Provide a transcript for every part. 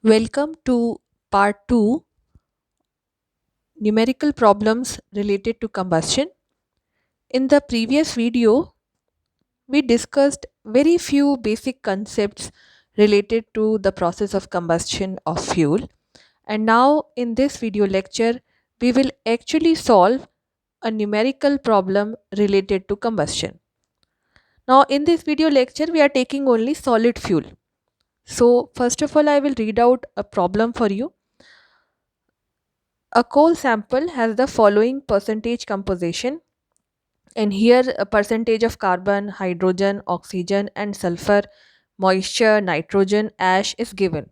Welcome to part 2, numerical problems related to combustion. In the previous video, we discussed very few basic concepts related to the process of combustion of fuel. And now in this video lecture, we will actually solve a numerical problem related to combustion. Now in this video lecture, we are taking only solid fuel. So first of all, I will read out a problem for you. A coal sample has the following percentage composition, and here a percentage of carbon, hydrogen, oxygen, and sulfur, moisture, nitrogen, ash is given.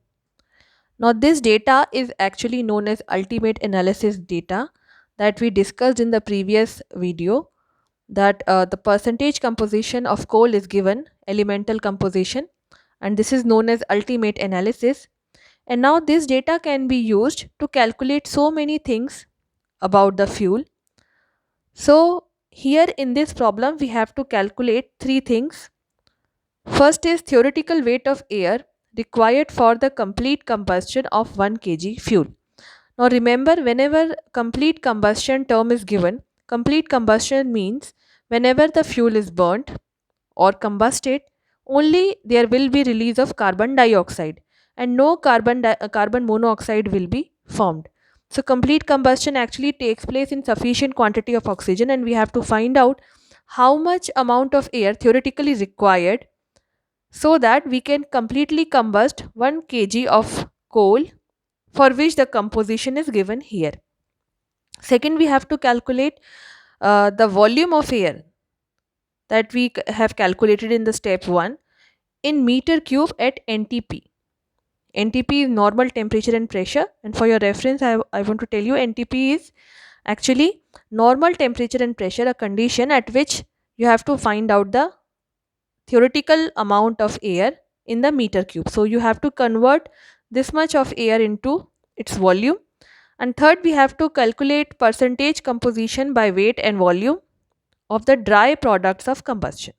Now, this data is actually known as ultimate analysis data that we discussed in the previous video. That the percentage composition of coal is given, elemental composition, and this is known as ultimate analysis. And now, this data can be used to calculate so many things about the fuel. So, here in this problem, we have to calculate three things. First is theoretical weight of air required for the complete combustion of 1 kg fuel. Now, remember, whenever complete combustion term is given, complete combustion means whenever the fuel is burnt or combusted, only there will be release of carbon dioxide and no carbon monoxide will be formed. So complete combustion actually takes place in sufficient quantity of oxygen, and we have to find out how much amount of air theoretically required so that we can completely combust 1 kg of coal, for which the composition is given here. Second, we have to calculate the volume of air that we have calculated in the step 1 in meter cube at NTP. NTP is normal temperature and pressure, and for your reference, I want to tell you NTP is actually normal temperature and pressure, a condition at which you have to find out the theoretical amount of air in the meter cube. So you have to convert this much of air into its volume. And third, we have to calculate percentage composition by weight and volume of the dry products of combustion.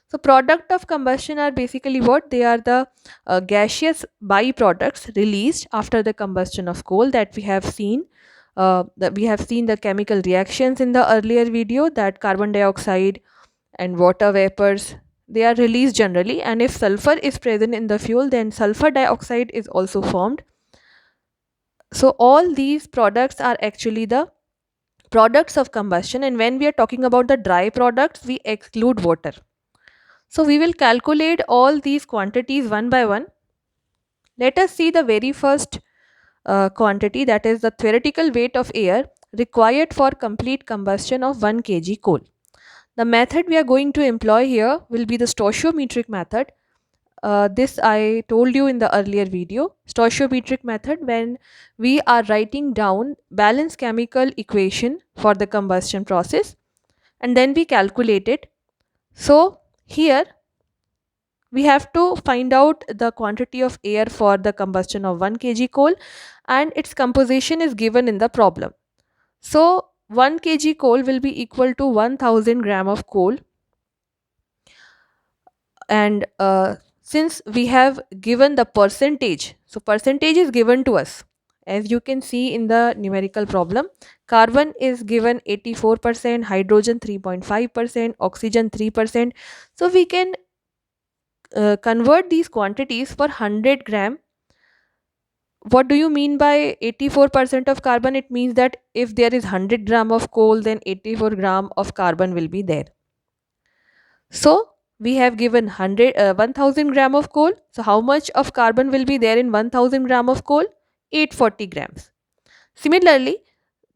So product of combustion are basically what? They are the gaseous byproducts released after the combustion of coal that we have seen. That we have seen the chemical reactions in the earlier video, that carbon dioxide and water vapors, they are released generally, and if sulfur is present in the fuel, then sulfur dioxide is also formed. So all these products are actually the products of combustion, and when we are talking about the dry products, we exclude water. So we will calculate all these quantities one by one. Let us see the very first quantity, that is the theoretical weight of air required for complete combustion of 1 kg coal. The method we are going to employ here will be the stoichiometric method. This I told you in the earlier video. Stoichiometric method, when we are writing down balanced chemical equation for the combustion process and then we calculate it. So here we have to find out the quantity of air for the combustion of 1 kg coal, and its composition is given in the problem. So 1 kg coal will be equal to 1000 gram of coal, and since we have given the percentage, so percentage is given to us. As you can see in the numerical problem, carbon is given 84%, hydrogen 3.5%, oxygen 3%. So we can convert these quantities for 100 gram. What do you mean by 84% of carbon? It means that if there is 100 gram of coal, then 84 gram of carbon will be there. So we have given 1000 gram of coal. So how much of carbon will be there in 1000 gram of coal? 840 grams. Similarly,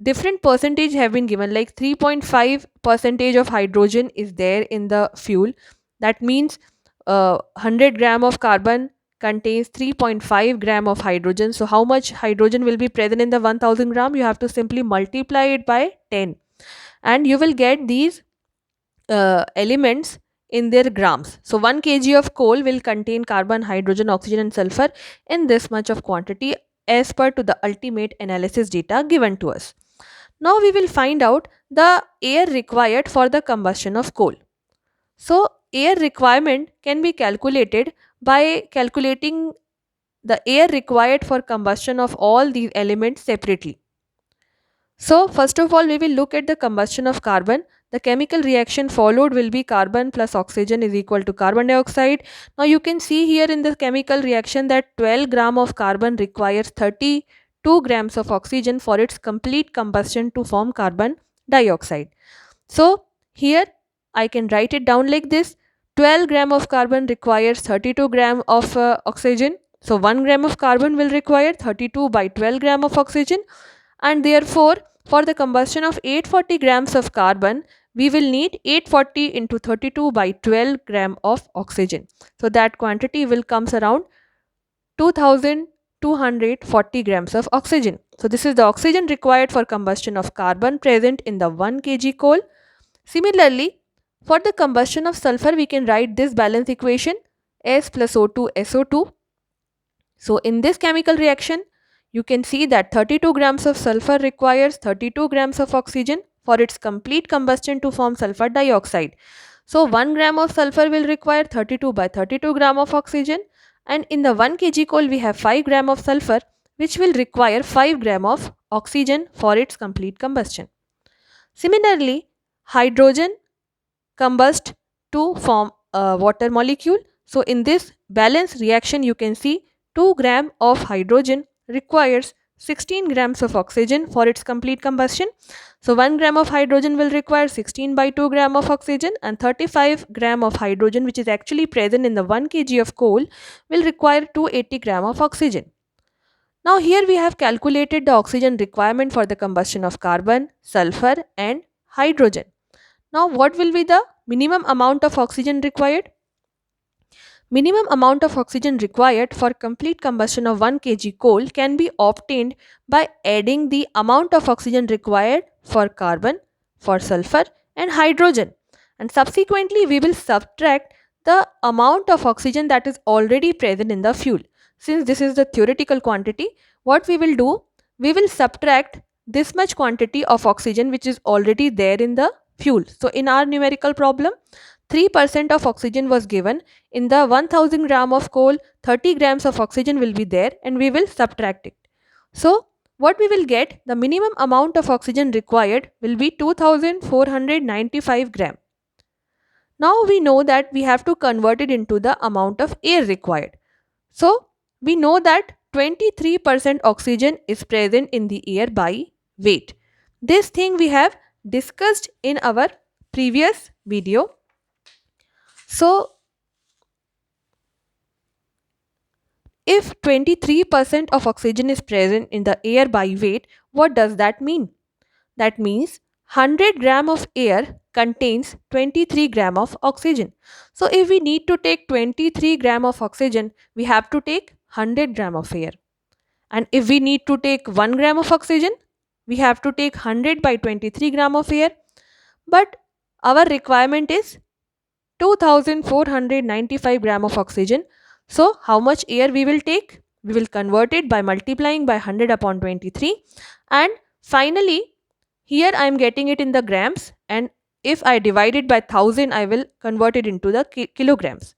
different percentage have been given, like 3.5 percentage of hydrogen is there in the fuel. That means 100 gram of carbon contains 3.5 gram of hydrogen. So how much hydrogen will be present in the 1000 gram? You have to simply multiply it by 10 and you will get these elements in their grams. So 1 kg of coal will contain carbon, hydrogen, oxygen and sulfur in this much of quantity as per to the ultimate analysis data given to us. Now we will find out the air required for the combustion of coal. So air requirement can be calculated by calculating the air required for combustion of all these elements separately. So, first of all, we will look at the combustion of carbon. The chemical reaction followed will be carbon plus oxygen is equal to carbon dioxide. Now, you can see here in the chemical reaction that 12 gram of carbon requires 32 grams of oxygen for its complete combustion to form carbon dioxide. So, here I can write it down like this: 12 gram of carbon requires 32 gram of oxygen. So, 1 gram of carbon will require 32 by 12 gram of oxygen, and therefore for the combustion of 840 grams of carbon we will need 840 into 32 by 12 gram of oxygen. So that quantity will comes around 2240 grams of oxygen. So this is the oxygen required for combustion of carbon present in the 1 kg coal. Similarly, for the combustion of sulfur we can write this balance equation: S plus O2 SO2. So in this chemical reaction, you can see that 32 grams of sulfur requires 32 grams of oxygen for its complete combustion to form sulfur dioxide. So 1 gram of sulfur will require 32 by 32 gram of oxygen, and in the 1 kg coal we have 5 gram of sulfur which will require 5 gram of oxygen for its complete combustion. Similarly, hydrogen combust to form a water molecule. So in this balance reaction you can see 2 gram of hydrogen requires 16 grams of oxygen for its complete combustion. So 1 gram of hydrogen will require 16 by 2 gram of oxygen, and 35 gram of hydrogen which is actually present in the 1 kg of coal will require 280 gram of oxygen. Now here we have calculated the oxygen requirement for the combustion of carbon, sulfur and hydrogen. Now what will be the minimum amount of oxygen required? Minimum amount of oxygen required for complete combustion of 1 kg coal can be obtained by adding the amount of oxygen required for carbon, for sulfur and hydrogen, and subsequently we will subtract the amount of oxygen that is already present in the fuel. Since this is the theoretical quantity, what we will do, we will subtract this much quantity of oxygen which is already there in the fuel. So in our numerical problem, 3% of oxygen was given. In the 1000 gram of coal, 30 grams of oxygen will be there, and we will subtract it. So what we will get, the minimum amount of oxygen required will be 2495 gram. Now we know that we have to convert it into the amount of air required. So we know that 23% oxygen is present in the air by weight. This thing we have discussed in our previous video. So if 23% of oxygen is present in the air by weight, what does that mean? That means 100 gram of air contains 23 gram of oxygen. So if we need to take 23 gram of oxygen, we have to take 100 gram of air. And if we need to take 1 gram of oxygen, we have to take 100 by 23 gram of air. But our requirement is 2495 gram of oxygen. So how much air we will take? We will convert it by multiplying by 100 upon 23, and finally here I am getting it in the grams, and if I divide it by 1000 I will convert it into the kilograms.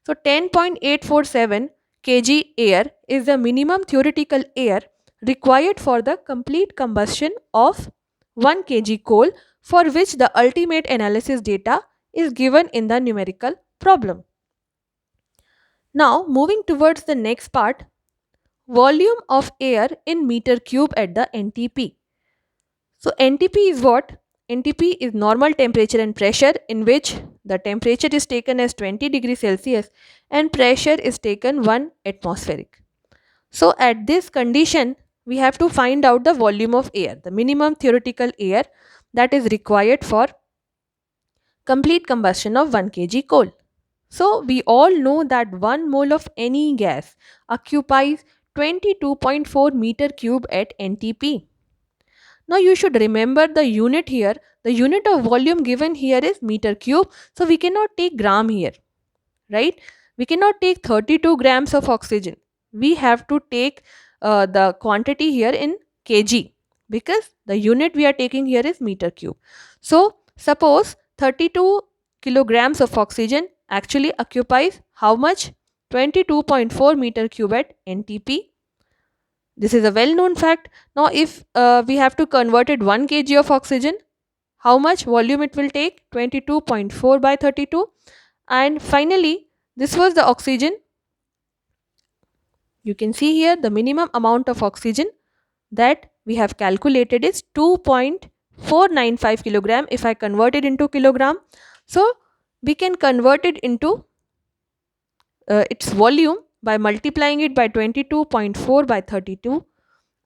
So 10.847 kg air is the minimum theoretical air required for the complete combustion of 1 kg coal, for which the ultimate analysis data is given in the numerical problem. Now moving towards the next part, volume of air in meter cube at the NTP. So NTP is what? NTP is normal temperature and pressure, in which the temperature is taken as 20 degrees Celsius and pressure is taken 1 atmospheric. So at this condition, we have to find out the volume of air, the minimum theoretical air that is required for complete combustion of 1 kg coal. So we all know that 1 mole of any gas occupies 22.4 meter cube at NTP. Now you should remember the unit here. The unit of volume given here is meter cube. So we cannot take gram here, right? We cannot take 32 grams of oxygen. We have to take the quantity here in kg, because the unit we are taking here is meter cube. So suppose 32 kilograms of oxygen actually occupies how much? 22.4 meter cube at NTP. This is a well-known fact. Now, if we have to convert it 1 kg of oxygen, how much volume it will take? 22.4 by 32. And finally, this was the oxygen. You can see here the minimum amount of oxygen that we have calculated is 2.495 kilogram if I convert it into kilogram. So we can convert it into its volume by multiplying it by 22.4 by 32,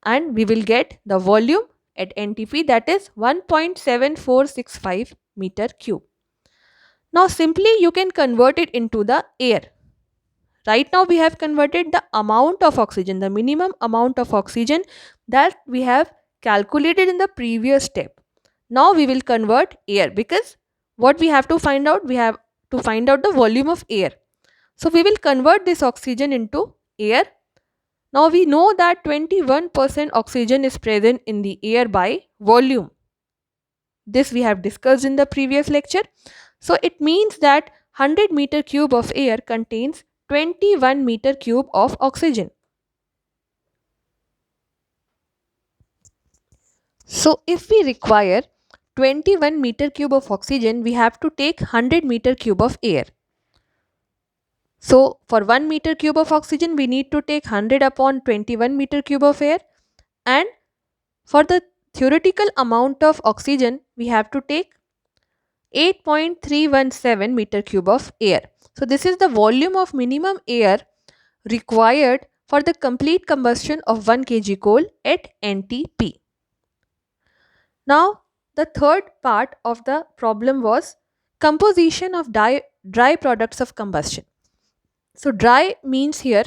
and we will get the volume at NTP, that is 1.7465 meter cube. Now simply you can convert it into the air. Right now we have converted the amount of oxygen, the minimum amount of oxygen that we have calculated in the previous step. Now we will convert air, because what we have to find out? We have to find out the volume of air. So we will convert this oxygen into air. Now we know that 21% oxygen is present in the air by volume. This we have discussed in the previous lecture. So it means that 100 meter cube of air contains 21 meter cube of oxygen. So if we require 21 meter cube of oxygen, we have to take 100 meter cube of air. So for 1 meter cube of oxygen, we need to take 100 upon 21 meter cube of air, and for the theoretical amount of oxygen, we have to take 8.317 meter cube of air. So this is the volume of minimum air required for the complete combustion of 1 kg coal at NTP. Now the third part of the problem was composition of dry products of combustion. So dry means here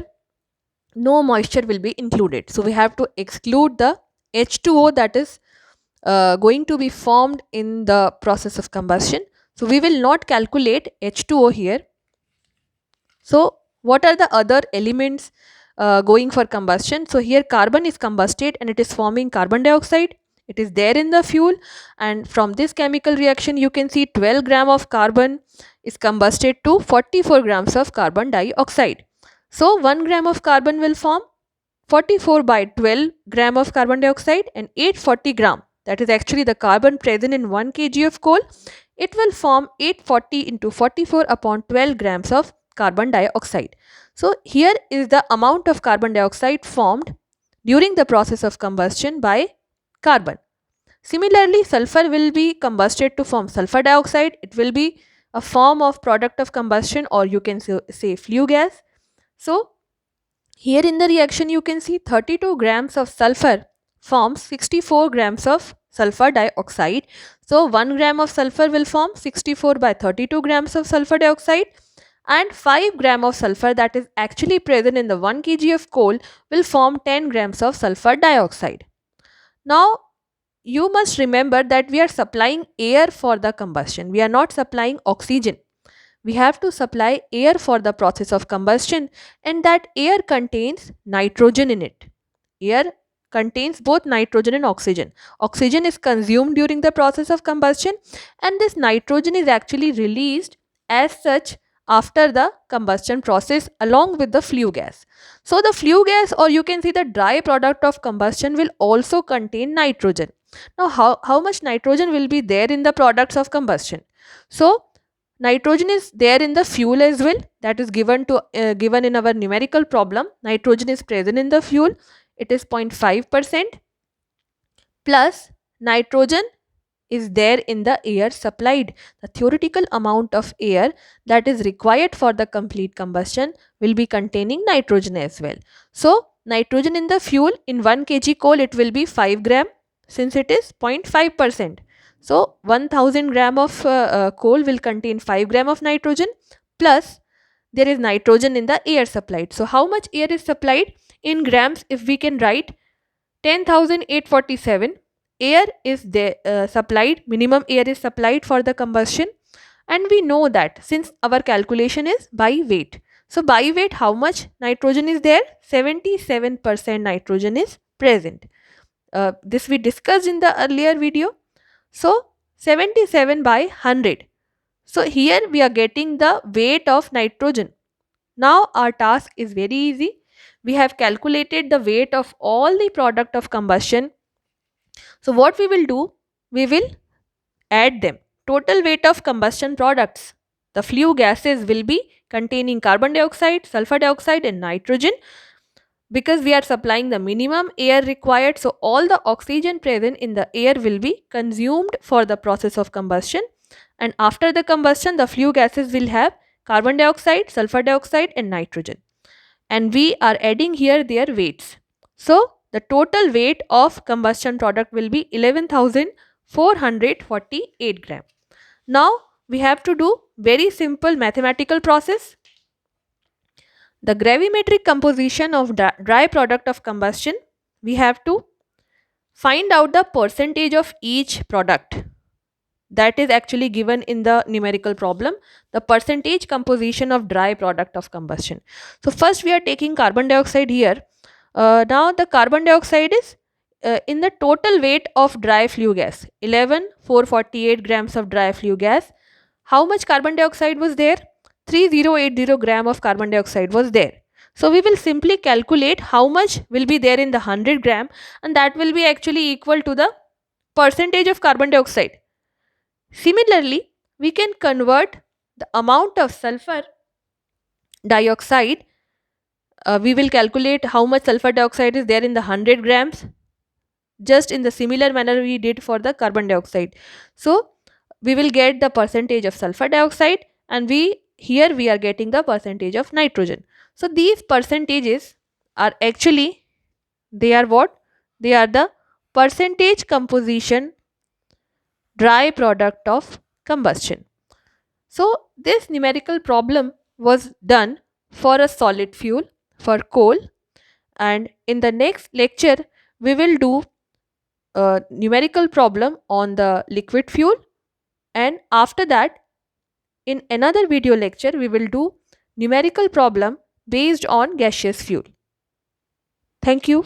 no moisture will be included. So we have to exclude the H2O that is going to be formed in the process of combustion. So we will not calculate H2O here. So what are the other elements going for combustion? So here carbon is combusted and it is forming carbon dioxide. It is there in the fuel, and from this chemical reaction you can see 12 gram of carbon is combusted to 44 grams of carbon dioxide. So 1 gram of carbon will form 44 by 12 gram of carbon dioxide, and 840 gram, that is actually the carbon present in 1 kg of coal, it will form 840 into 44 upon 12 grams of carbon dioxide. So here is the amount of carbon dioxide formed during the process of combustion by carbon. Similarly, sulfur will be combusted to form sulfur dioxide. It will be a form of product of combustion, or you can say flue gas. So here in the reaction you can see 32 grams of sulfur forms 64 grams of sulfur dioxide. So 1 gram of sulfur will form 64 by 32 grams of sulfur dioxide, and 5 gram of sulfur that is actually present in the 1 kg of coal will form 10 grams of sulfur dioxide. Now you must remember that we are supplying air for the combustion. We are not supplying oxygen. We have to supply air for the process of combustion, and that air contains nitrogen in it. Air contains both nitrogen and oxygen. Oxygen is consumed during the process of combustion, and this nitrogen is actually released as such after the combustion process along with the flue gas. So the flue gas, or you can see the dry product of combustion, will also contain nitrogen. Now how much nitrogen will be there in the products of combustion? So nitrogen is there in the fuel as well, that is given in our numerical problem. Nitrogen is present in the fuel, it is 0.5%, plus nitrogen is there in the air supplied. The theoretical amount of air that is required for the complete combustion will be containing nitrogen as well. So nitrogen in the fuel, in 1 kg coal it will be 5 gram, since it is 0.5%. So 1000 gram of coal will contain 5 gram of nitrogen, plus there is nitrogen in the air supplied. So how much air is supplied in grams? If we can write 10,847 air is there supplied, minimum air is supplied for the combustion, and we know that since our calculation is by weight. So by weight how much nitrogen is there? 77% nitrogen is present. This we discussed in the earlier video. So 77 by 100. So here we are getting the weight of nitrogen. Now our task is very easy. We have calculated the weight of all the product of combustion. So what we will do, we will add them. Total weight of combustion products. The flue gases will be containing carbon dioxide, sulfur dioxide and nitrogen, because we are supplying the minimum air required. So all the oxygen present in the air will be consumed for the process of combustion, and after the combustion the flue gases will have carbon dioxide, sulfur dioxide and nitrogen, and we are adding here their weights. So the total weight of combustion product will be 11,448 gram. Now we have to do very simple mathematical process. The gravimetric composition of dry product of combustion, we have to find out the percentage of each product. That is actually given in the numerical problem, the percentage composition of dry product of combustion. So first we are taking carbon dioxide here. Now the carbon dioxide is in the total weight of dry flue gas, 11,448 grams of dry flue gas. How much carbon dioxide was there? 3080 gram of carbon dioxide was there. So we will simply calculate how much will be there in the 100 gram, and that will be actually equal to the percentage of carbon dioxide. Similarly, we can convert the amount of sulfur dioxide. We will calculate how much sulfur dioxide is there in the 100 grams, just in the similar manner we did for the carbon dioxide. So we will get the percentage of sulfur dioxide, and we are getting the percentage of nitrogen. So these percentages are actually, they are what? They are the percentage composition dry product of combustion. So this numerical problem was done for a solid fuel, for coal, and in the next lecture we will do a numerical problem on the liquid fuel, and after that in another video lecture we will do numerical problem based on gaseous fuel. Thank you.